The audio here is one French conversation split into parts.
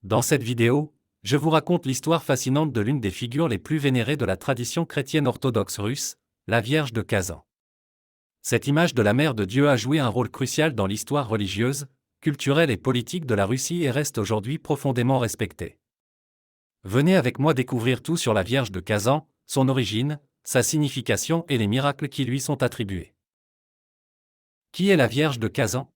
Dans cette vidéo, je vous raconte l'histoire fascinante de l'une des figures les plus vénérées de la tradition chrétienne orthodoxe russe, la Vierge de Kazan. Cette image de la Mère de Dieu a joué un rôle crucial dans l'histoire religieuse, culturelle et politique de la Russie et reste aujourd'hui profondément respectée. Venez avec moi découvrir tout sur la Vierge de Kazan, son origine, sa signification et les miracles qui lui sont attribués. Qui est la Vierge de Kazan ?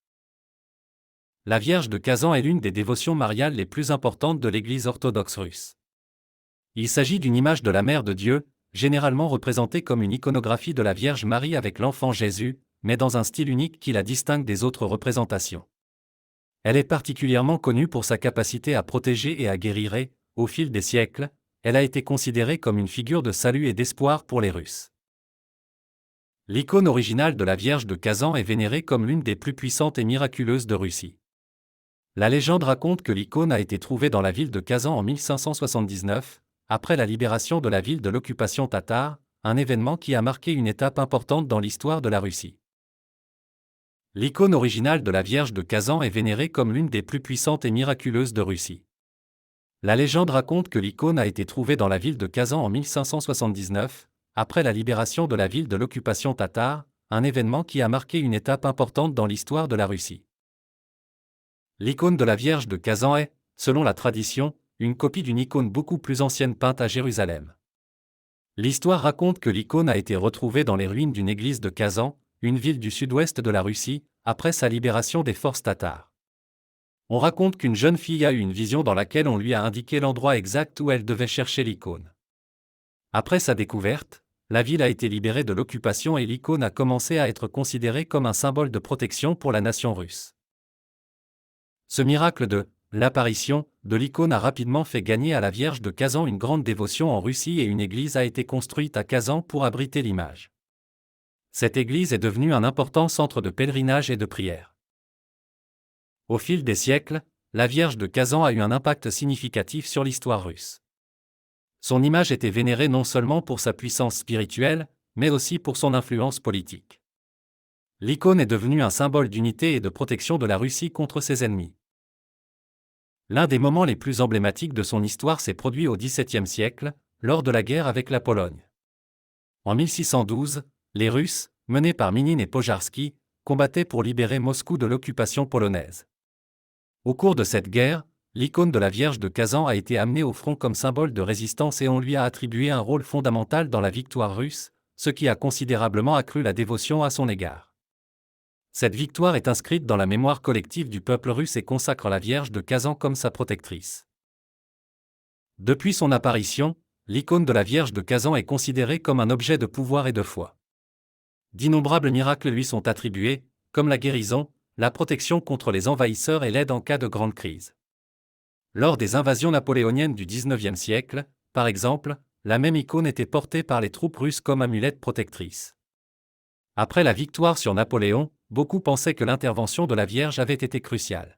La Vierge de Kazan est l'une des dévotions mariales les plus importantes de l'Église orthodoxe russe. Il s'agit d'une image de la Mère de Dieu, généralement représentée comme une iconographie de la Vierge Marie avec l'enfant Jésus, mais dans un style unique qui la distingue des autres représentations. Elle est particulièrement connue pour sa capacité à protéger et à guérir et, au fil des siècles, elle a été considérée comme une figure de salut et d'espoir pour les Russes. L'icône originale de la Vierge de Kazan est vénérée comme l'une des plus puissantes et miraculeuses de Russie. La légende raconte que l'icône a été trouvée dans la ville de Kazan en 1579, après la libération de la ville de l'occupation tatare, un événement qui a marqué une étape importante dans l'histoire de la Russie. L'icône originale de la Vierge de Kazan est vénérée comme l'une des plus puissantes et miraculeuses de Russie. La légende raconte que l'icône a été trouvée dans la ville de Kazan en 1579, après la libération de la ville de l'occupation tatare, un événement qui a marqué une étape importante dans l'histoire de la Russie. L'icône de la Vierge de Kazan est, selon la tradition, une copie d'une icône beaucoup plus ancienne peinte à Jérusalem. L'histoire raconte que l'icône a été retrouvée dans les ruines d'une église de Kazan, une ville du sud-ouest de la Russie, après sa libération des forces tatares. On raconte qu'une jeune fille a eu une vision dans laquelle on lui a indiqué l'endroit exact où elle devait chercher l'icône. Après sa découverte, la ville a été libérée de l'occupation et l'icône a commencé à être considérée comme un symbole de protection pour la nation russe. Ce miracle de l'apparition de l'icône a rapidement fait gagner à la Vierge de Kazan une grande dévotion en Russie et une église a été construite à Kazan pour abriter l'image. Cette église est devenue un important centre de pèlerinage et de prière. Au fil des siècles, la Vierge de Kazan a eu un impact significatif sur l'histoire russe. Son image était vénérée non seulement pour sa puissance spirituelle, mais aussi pour son influence politique. L'icône est devenue un symbole d'unité et de protection de la Russie contre ses ennemis. L'un des moments les plus emblématiques de son histoire s'est produit au XVIIe siècle, lors de la guerre avec la Pologne. En 1612, les Russes, menés par Minine et Pojarski, combattaient pour libérer Moscou de l'occupation polonaise. Au cours de cette guerre, l'icône de la Vierge de Kazan a été amenée au front comme symbole de résistance et on lui a attribué un rôle fondamental dans la victoire russe, ce qui a considérablement accru la dévotion à son égard. Cette victoire est inscrite dans la mémoire collective du peuple russe et consacre la Vierge de Kazan comme sa protectrice. Depuis son apparition, l'icône de la Vierge de Kazan est considérée comme un objet de pouvoir et de foi. D'innombrables miracles lui sont attribués, comme la guérison, la protection contre les envahisseurs et l'aide en cas de grande crise. Lors des invasions napoléoniennes du XIXe siècle, par exemple, la même icône était portée par les troupes russes comme amulette protectrice. Après la victoire sur Napoléon, beaucoup pensaient que l'intervention de la Vierge avait été cruciale.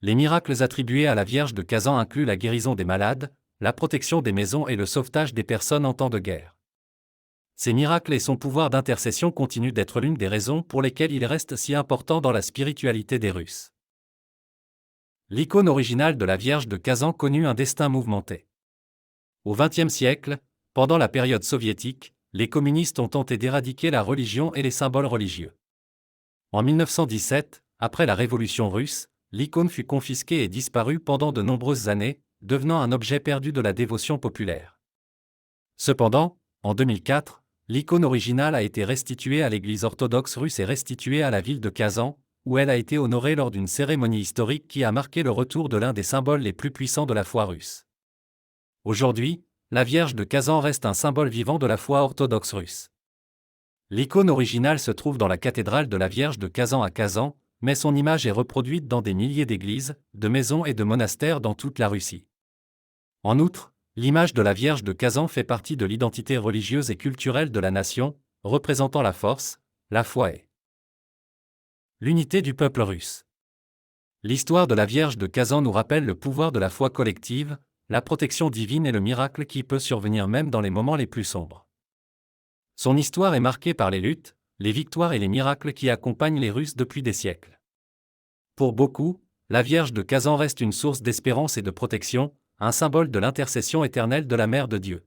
Les miracles attribués à la Vierge de Kazan incluent la guérison des malades, la protection des maisons et le sauvetage des personnes en temps de guerre. Ces miracles et son pouvoir d'intercession continuent d'être l'une des raisons pour lesquelles il reste si important dans la spiritualité des Russes. L'icône originale de la Vierge de Kazan connut un destin mouvementé. Au XXe siècle, pendant la période soviétique, les communistes ont tenté d'éradiquer la religion et les symboles religieux. En 1917, après la Révolution russe, l'icône fut confisquée et disparue pendant de nombreuses années, devenant un objet perdu de la dévotion populaire. Cependant, en 2004, l'icône originale a été restituée à l'Église orthodoxe russe et restituée à la ville de Kazan, où elle a été honorée lors d'une cérémonie historique qui a marqué le retour de l'un des symboles les plus puissants de la foi russe. Aujourd'hui, la Vierge de Kazan reste un symbole vivant de la foi orthodoxe russe. L'icône originale se trouve dans la cathédrale de la Vierge de Kazan à Kazan, mais son image est reproduite dans des milliers d'églises, de maisons et de monastères dans toute la Russie. En outre, l'image de la Vierge de Kazan fait partie de l'identité religieuse et culturelle de la nation, représentant la force, la foi et l'unité du peuple russe. L'histoire de la Vierge de Kazan nous rappelle le pouvoir de la foi collective, la protection divine et le miracle qui peut survenir même dans les moments les plus sombres. Son histoire est marquée par les luttes, les victoires et les miracles qui accompagnent les Russes depuis des siècles. Pour beaucoup, la Vierge de Kazan reste une source d'espérance et de protection, un symbole de l'intercession éternelle de la Mère de Dieu.